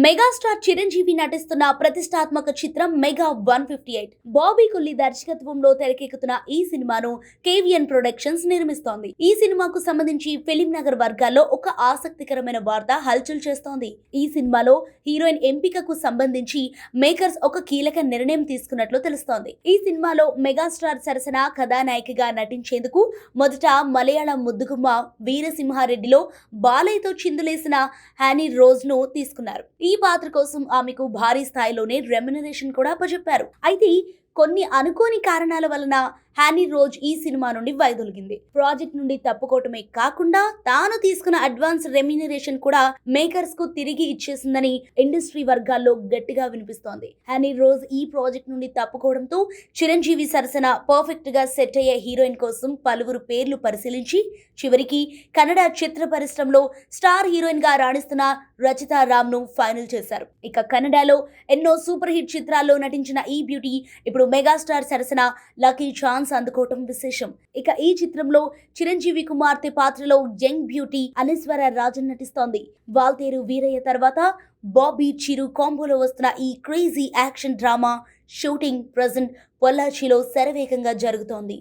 Megastar Chiranjeevi నటిస్తున్న ప్రతిష్టాత్మక చిత్రం మెగా 158 బాబీ కొల్లి దర్శకత్వంలో తెరకెక్కుతున్న ఈ సినిమాను కేవిఎన్ ప్రొడక్షన్స్ నిర్మిస్తోంది. ఈ సినిమాకు సంబంధించి ఫిలిం నగర్ వర్గాల్లో ఒక ఆసక్తికరమైన వార్త హల్చల్ చేస్తోంది. ఈ సినిమాలో హీరోయిన్ ఎంపికకు సంబంధించి మేకర్స్ ఒక కీలక నిర్ణయం తీసుకున్నట్లు తెలుస్తోంది. ఈ సినిమాలో మెగాస్టార్ సరసన కథానాయికగా నటించేందుకు మొదట మలయాళం ముద్దుగుమ్మ వీరసింహారెడ్డిలో బాలయ్యతో చిందులేసిన హ్యానీ రోజ్ ను తీసుకున్నారు. ఈ పాత్ర కోసం ఆమెకు భారీ స్థాయిలోనే రెమ్యునరేషన్ కూడా అప్పచెప్పారు. అయితే కొన్ని అనుకోని కారణాల వలన హ్యానీ రోజ్ ఈ సినిమా నుండి వైదొలిగింది. ప్రాజెక్ట్ నుండి తప్పుకోవటమే కాకుండా తాను తీసుకున్న అడ్వాన్స్ రెమ్యునరేషన్ కూడా మేకర్స్ కు తిరిగి ఇచ్చేసిందని ఇండస్ట్రీ వర్గాల్లో గట్టిగా వినిపిస్తోంది. హ్యానీ రోజ్ ఈ ప్రాజెక్ట్ నుండి తప్పుకోవడంతో చిరంజీవి సరసన పర్ఫెక్ట్ గా సెట్ అయ్యే హీరోయిన్ కోసం పలువురు పేర్లు పరిశీలించి చివరికి కన్నడ చిత్ర పరిశ్రమలో స్టార్ హీరోయిన్ గా రాణిస్తున్న రచితా రామ్ ను ఫైనల్ చేశారు. ఇక కన్నడలో ఎన్నో సూపర్ హిట్ చిత్రాల్లో నటించిన ఈ బ్యూటీ ఇప్పుడు మెగాస్టార్ సరసన లక్కీ ఛాన్స్ అందుకోవటం విశేషం. ఇక ఈ చిత్రంలో చిరంజీవి కుమార్తె పాత్రలో యంగ్ బ్యూటీ అనీశ్వర రాజన్ నటిస్తోంది. వాల్తేరు వీరయ్య తర్వాత బాబీ చిరు కాంబోలో వస్తున్న ఈ crazy action drama shooting present పొల్లాచిలో శరవేగంగా జరుగుతోంది.